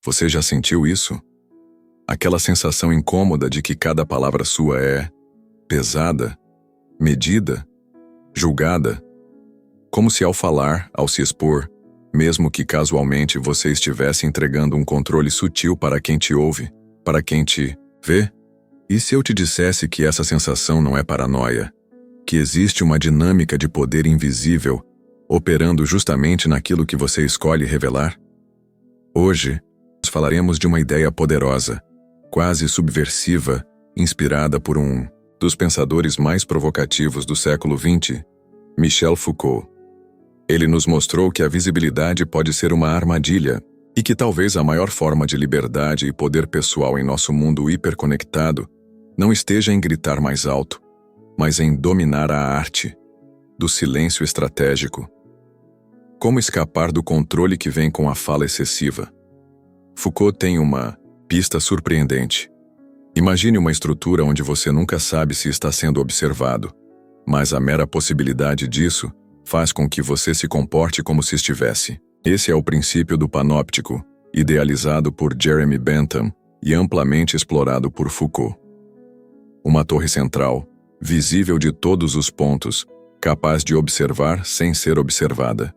Você já sentiu isso? Aquela sensação incômoda de que cada palavra sua é pesada, medida, julgada, como se ao falar, ao se expor, mesmo que casualmente você estivesse entregando um controle sutil para quem te ouve, para quem te vê? E se eu te dissesse que essa sensação não é paranoia, que existe uma dinâmica de poder invisível operando justamente naquilo que você escolhe revelar? Hoje, nós falaremos de uma ideia poderosa, quase subversiva, inspirada por um dos pensadores mais provocativos do século XX, Michel Foucault. Ele nos mostrou que a visibilidade pode ser uma armadilha e que talvez a maior forma de liberdade e poder pessoal em nosso mundo hiperconectado não esteja em gritar mais alto, mas em dominar a arte do silêncio estratégico. Como escapar do controle que vem com a fala excessiva? Foucault tem uma pista surpreendente. Imagine uma estrutura onde você nunca sabe se está sendo observado, mas a mera possibilidade disso faz com que você se comporte como se estivesse. Esse é o princípio do panóptico, idealizado por Jeremy Bentham e amplamente explorado por Foucault. Uma torre central, visível de todos os pontos, capaz de observar sem ser observada.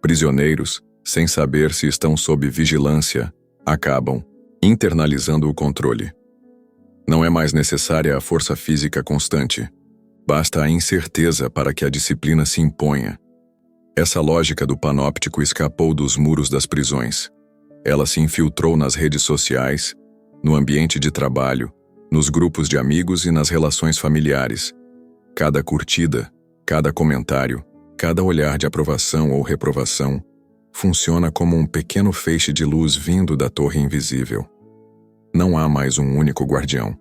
Prisioneiros, sem saber se estão sob vigilância, acabam internalizando o controle. Não é mais necessária a força física constante. Basta a incerteza para que a disciplina se imponha. Essa lógica do panóptico escapou dos muros das prisões. Ela se infiltrou nas redes sociais, no ambiente de trabalho, nos grupos de amigos e nas relações familiares. Cada curtida, cada comentário, cada olhar de aprovação ou reprovação funciona como um pequeno feixe de luz vindo da torre invisível. Não há mais um único guardião.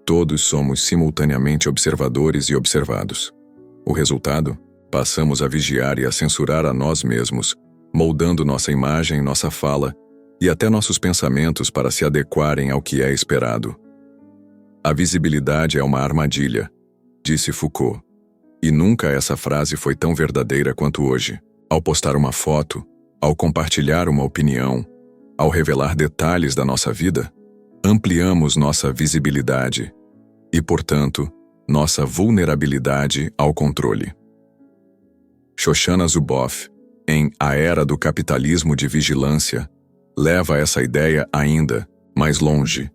Todos somos simultaneamente observadores e observados. O resultado? Passamos a vigiar e a censurar a nós mesmos, moldando nossa imagem, nossa fala e até nossos pensamentos para se adequarem ao que é esperado. A visibilidade é uma armadilha, disse Foucault. E nunca essa frase foi tão verdadeira quanto hoje. Ao postar uma foto, ao compartilhar uma opinião, ao revelar detalhes da nossa vida, ampliamos nossa visibilidade e, portanto, nossa vulnerabilidade ao controle. Shoshana Zuboff, em A Era do Capitalismo de Vigilância, leva essa ideia ainda mais longe.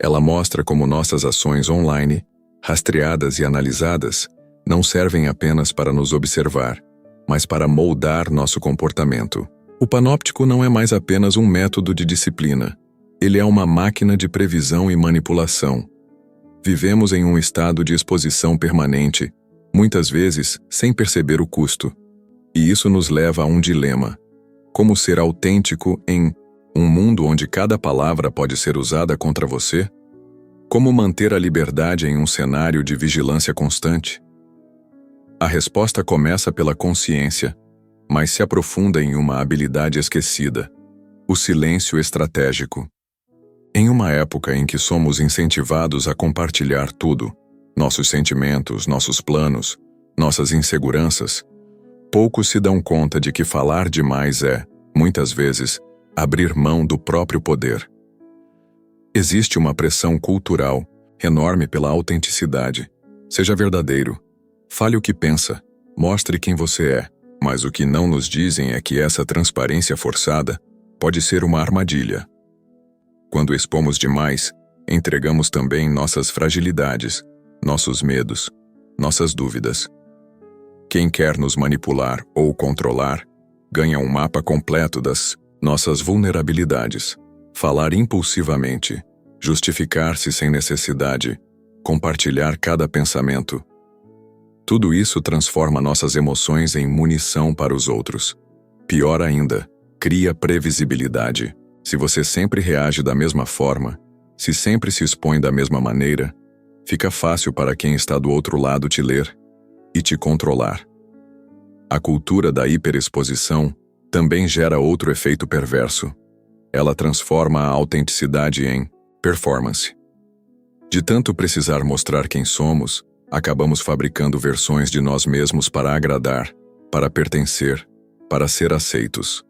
Ela mostra como nossas ações online, rastreadas e analisadas, não servem apenas para nos observar, mas para moldar nosso comportamento. O panóptico não é mais apenas um método de disciplina. Ele é uma máquina de previsão e manipulação. Vivemos em um estado de exposição permanente, muitas vezes sem perceber o custo. E isso nos leva a um dilema. Como ser autêntico em um mundo onde cada palavra pode ser usada contra você? Como manter a liberdade em um cenário de vigilância constante? A resposta começa pela consciência, mas se aprofunda em uma habilidade esquecida: o silêncio estratégico. Em uma época em que somos incentivados a compartilhar tudo, nossos sentimentos, nossos planos, nossas inseguranças, poucos se dão conta de que falar demais é, muitas vezes, abrir mão do próprio poder. Existe uma pressão cultural enorme pela autenticidade. Seja verdadeiro. Fale o que pensa. Mostre quem você é. Mas o que não nos dizem é que essa transparência forçada pode ser uma armadilha. Quando expomos demais, entregamos também nossas fragilidades, nossos medos, nossas dúvidas. Quem quer nos manipular ou controlar, ganha um mapa completo das nossas vulnerabilidades. Falar impulsivamente, justificar-se sem necessidade, compartilhar cada pensamento. Tudo isso transforma nossas emoções em munição para os outros. Pior ainda, cria previsibilidade. Se você sempre reage da mesma forma, se sempre se expõe da mesma maneira, fica fácil para quem está do outro lado te ler e te controlar. A cultura da hiperexposição também gera outro efeito perverso. Ela transforma a autenticidade em performance. De tanto precisar mostrar quem somos, acabamos fabricando versões de nós mesmos para agradar, para pertencer, para ser aceitos.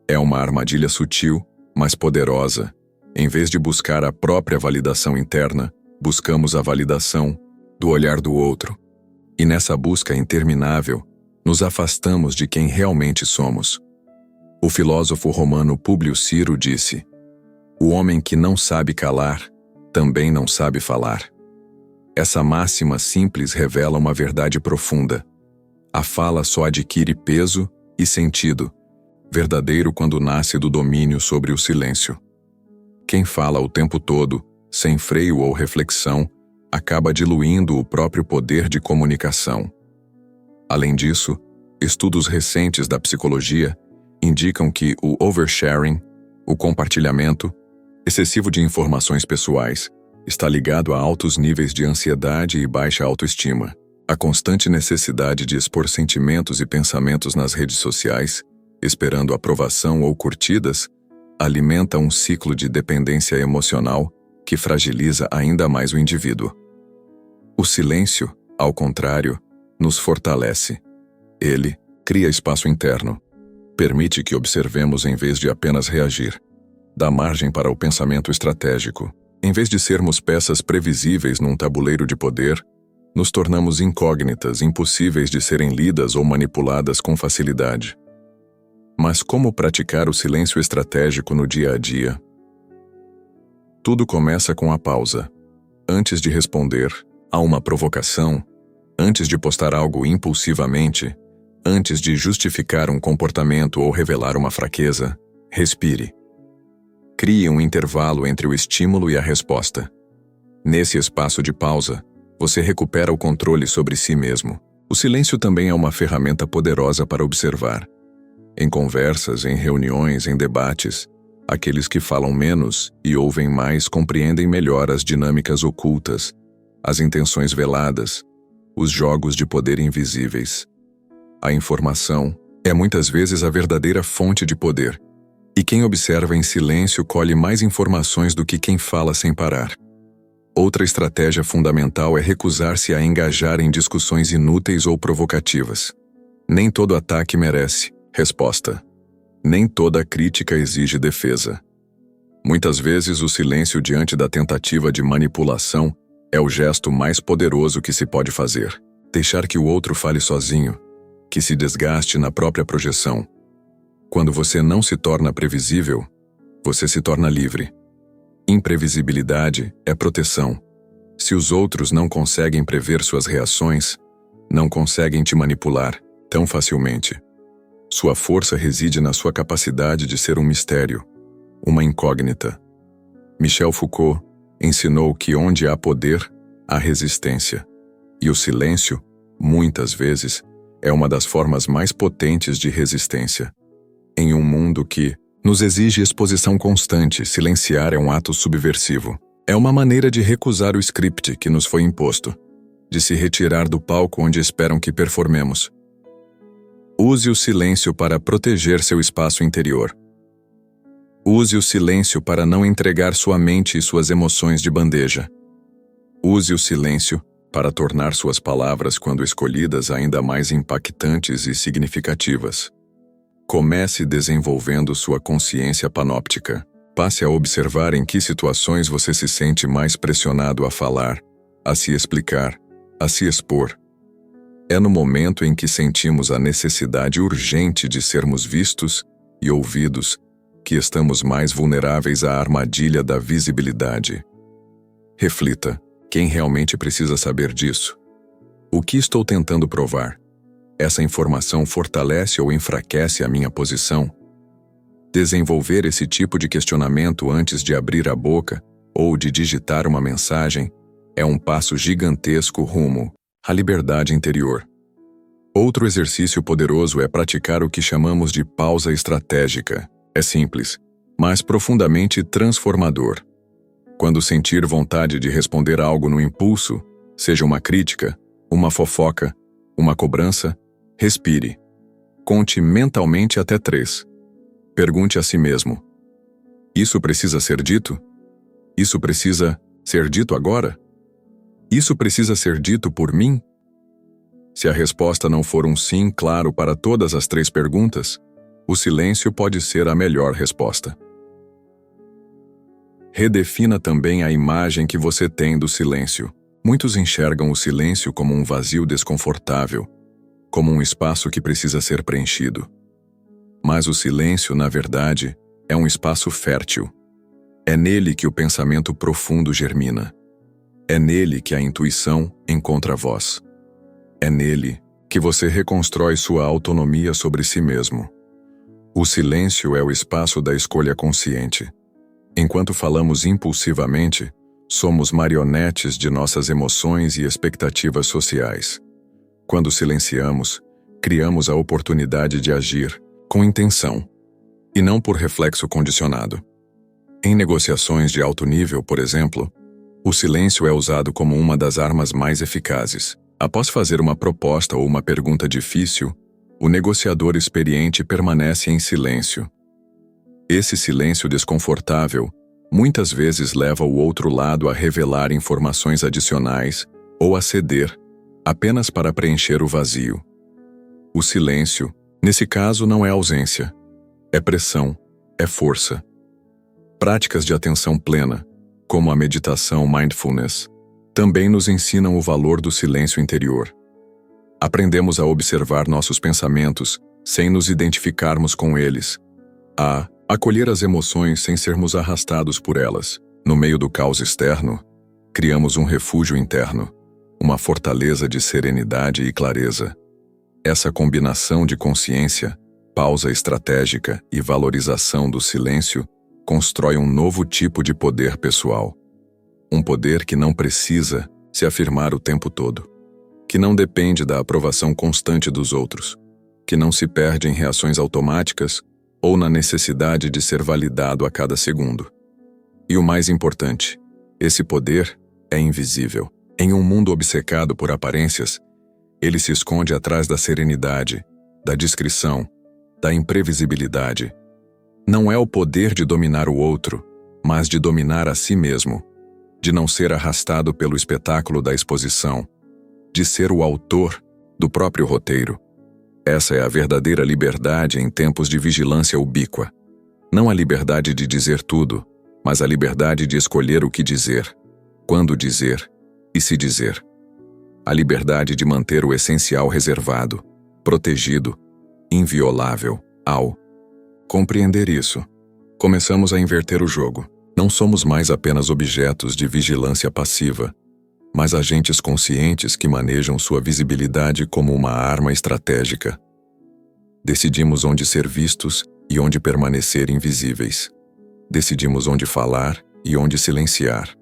É uma armadilha sutil, mas poderosa. Em vez de buscar a própria validação interna, buscamos a validação do olhar do outro. E nessa busca interminável, nos afastamos de quem realmente somos. O filósofo romano Públio Ciro disse: "O homem que não sabe calar, também não sabe falar." Essa máxima simples revela uma verdade profunda. A fala só adquire peso e sentido verdadeiro quando nasce do domínio sobre o silêncio. Quem fala o tempo todo, sem freio ou reflexão, acaba diluindo o próprio poder de comunicação. Além disso, estudos recentes da psicologia indicam que o oversharing, o compartilhamento excessivo de informações pessoais, está ligado a altos níveis de ansiedade e baixa autoestima. A constante necessidade de expor sentimentos e pensamentos nas redes sociais, esperando aprovação ou curtidas, alimenta um ciclo de dependência emocional que fragiliza ainda mais o indivíduo. O silêncio, ao contrário, nos fortalece. Ele cria espaço interno, permite que observemos em vez de apenas reagir, dá margem para o pensamento estratégico. Em vez de sermos peças previsíveis num tabuleiro de poder, nos tornamos incógnitas impossíveis de serem lidas ou manipuladas com facilidade. Mas como praticar o silêncio estratégico no dia a dia? Tudo começa com a pausa. Antes de responder a uma provocação, antes de postar algo impulsivamente, antes de justificar um comportamento ou revelar uma fraqueza, respire. Crie um intervalo entre o estímulo e a resposta. Nesse espaço de pausa, você recupera o controle sobre si mesmo. O silêncio também é uma ferramenta poderosa para observar. Em conversas, em reuniões, em debates, aqueles que falam menos e ouvem mais compreendem melhor as dinâmicas ocultas, as intenções veladas, os jogos de poder invisíveis. A informação é muitas vezes a verdadeira fonte de poder, e quem observa em silêncio colhe mais informações do que quem fala sem parar. Outra estratégia fundamental é recusar-se a engajar em discussões inúteis ou provocativas. Nem todo ataque merece resposta. Nem toda crítica exige defesa. Muitas vezes o silêncio diante da tentativa de manipulação é o gesto mais poderoso que se pode fazer. Deixar que o outro fale sozinho, que se desgaste na própria projeção. Quando você não se torna previsível, você se torna livre. Imprevisibilidade é proteção. Se os outros não conseguem prever suas reações, não conseguem te manipular tão facilmente. Sua força reside na sua capacidade de ser um mistério, uma incógnita. Michel Foucault ensinou que onde há poder, há resistência. E o silêncio, muitas vezes, é uma das formas mais potentes de resistência. Em um mundo que nos exige exposição constante, silenciar é um ato subversivo. É uma maneira de recusar o script que nos foi imposto, de se retirar do palco onde esperam que performemos. Use o silêncio para proteger seu espaço interior. Use o silêncio para não entregar sua mente e suas emoções de bandeja. Use o silêncio para tornar suas palavras, quando escolhidas, ainda mais impactantes e significativas. Comece desenvolvendo sua consciência panóptica. Passe a observar em que situações você se sente mais pressionado a falar, a se explicar, a se expor. É no momento em que sentimos a necessidade urgente de sermos vistos e ouvidos que estamos mais vulneráveis à armadilha da visibilidade. Reflita: quem realmente precisa saber disso? O que estou tentando provar? Essa informação fortalece ou enfraquece a minha posição? Desenvolver esse tipo de questionamento antes de abrir a boca ou de digitar uma mensagem é um passo gigantesco rumo à liberdade interior. Outro exercício poderoso é praticar o que chamamos de pausa estratégica. É simples, mas profundamente transformador. Quando sentir vontade de responder algo no impulso, seja uma crítica, uma fofoca, uma cobrança, respire. Conte mentalmente até 3. Pergunte a si mesmo: isso precisa ser dito? Isso precisa ser dito agora? Isso precisa ser dito por mim? Se a resposta não for um sim claro para todas as 3 perguntas, o silêncio pode ser a melhor resposta. Redefina também a imagem que você tem do silêncio. Muitos enxergam o silêncio como um vazio desconfortável, como um espaço que precisa ser preenchido. Mas o silêncio, na verdade, é um espaço fértil. É nele que o pensamento profundo germina. É nele que a intuição encontra voz. É nele que você reconstrói sua autonomia sobre si mesmo. O silêncio é o espaço da escolha consciente. Enquanto falamos impulsivamente, somos marionetes de nossas emoções e expectativas sociais. Quando silenciamos, criamos a oportunidade de agir com intenção, e não por reflexo condicionado. Em negociações de alto nível, por exemplo, o silêncio é usado como uma das armas mais eficazes. Após fazer uma proposta ou uma pergunta difícil, o negociador experiente permanece em silêncio. Esse silêncio desconfortável muitas vezes leva o outro lado a revelar informações adicionais ou a ceder, apenas para preencher o vazio. O silêncio, nesse caso, não é ausência, é pressão, é força. Práticas de atenção plena, como a meditação mindfulness, também nos ensinam o valor do silêncio interior. Aprendemos a observar nossos pensamentos sem nos identificarmos com eles, a acolher as emoções sem sermos arrastados por elas. No meio do caos externo, criamos um refúgio interno, uma fortaleza de serenidade e clareza. Essa combinação de consciência, pausa estratégica e valorização do silêncio constrói um novo tipo de poder pessoal. Um poder que não precisa se afirmar o tempo todo, que não depende da aprovação constante dos outros, que não se perde em reações automáticas ou na necessidade de ser validado a cada segundo. E o mais importante, esse poder é invisível. Em um mundo obcecado por aparências, ele se esconde atrás da serenidade, da discrição, da imprevisibilidade. Não é o poder de dominar o outro, mas de dominar a si mesmo, de não ser arrastado pelo espetáculo da exposição, de ser o autor do próprio roteiro. Essa é a verdadeira liberdade em tempos de vigilância ubíqua. Não a liberdade de dizer tudo, mas a liberdade de escolher o que dizer, quando dizer e se dizer. A liberdade de manter o essencial reservado, protegido, inviolável. Ao compreender isso, começamos a inverter o jogo. Não somos mais apenas objetos de vigilância passiva, mas agentes conscientes que manejam sua visibilidade como uma arma estratégica. Decidimos onde ser vistos e onde permanecer invisíveis. Decidimos onde falar e onde silenciar.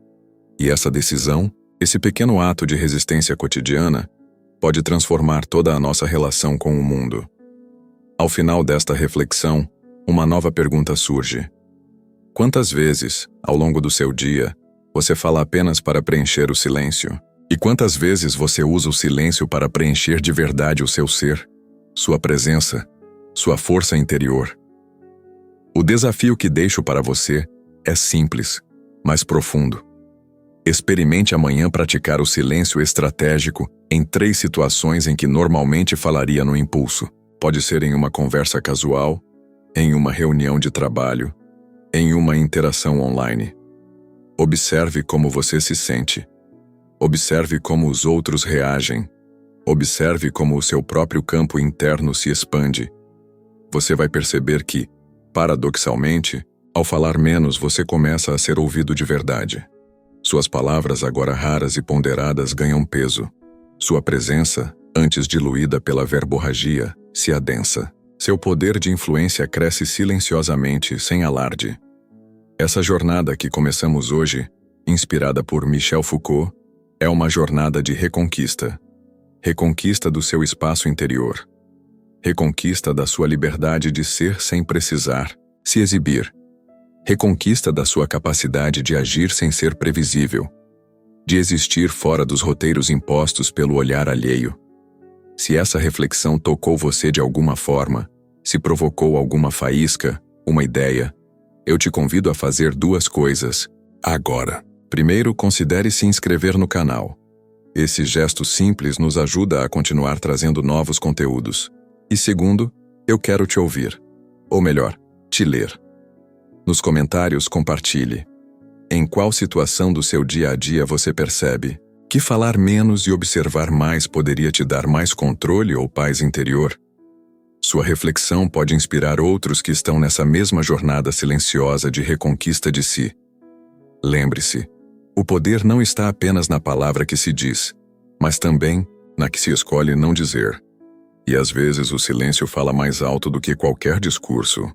E essa decisão, esse pequeno ato de resistência cotidiana, pode transformar toda a nossa relação com o mundo. Ao final desta reflexão, uma nova pergunta surge. Quantas vezes, ao longo do seu dia, você fala apenas para preencher o silêncio? E quantas vezes você usa o silêncio para preencher de verdade o seu ser, sua presença, sua força interior? O desafio que deixo para você é simples, mas profundo. Experimente amanhã praticar o silêncio estratégico em 3 situações em que normalmente falaria no impulso. Pode ser em uma conversa casual, em uma reunião de trabalho, em uma interação online. Observe como você se sente. Observe como os outros reagem. Observe como o seu próprio campo interno se expande. Você vai perceber que, paradoxalmente, ao falar menos você começa a ser ouvido de verdade. Suas palavras, agora raras e ponderadas, ganham peso. Sua presença, antes diluída pela verborragia, se adensa. Seu poder de influência cresce silenciosamente, sem alarde. Essa jornada que começamos hoje, inspirada por Michel Foucault, é uma jornada de reconquista. Reconquista do seu espaço interior. Reconquista da sua liberdade de ser sem precisar se exibir. Reconquista da sua capacidade de agir sem ser previsível. De existir fora dos roteiros impostos pelo olhar alheio. Se essa reflexão tocou você de alguma forma, se provocou alguma faísca, uma ideia, eu te convido a fazer 2 coisas, agora. Primeiro, considere se inscrever no canal. Esse gesto simples nos ajuda a continuar trazendo novos conteúdos. E segundo, eu quero te ouvir. Ou melhor, te ler. Nos comentários, compartilhe. Em qual situação do seu dia a dia você percebe que falar menos e observar mais poderia te dar mais controle ou paz interior? Sua reflexão pode inspirar outros que estão nessa mesma jornada silenciosa de reconquista de si. Lembre-se, o poder não está apenas na palavra que se diz, mas também na que se escolhe não dizer. E às vezes o silêncio fala mais alto do que qualquer discurso.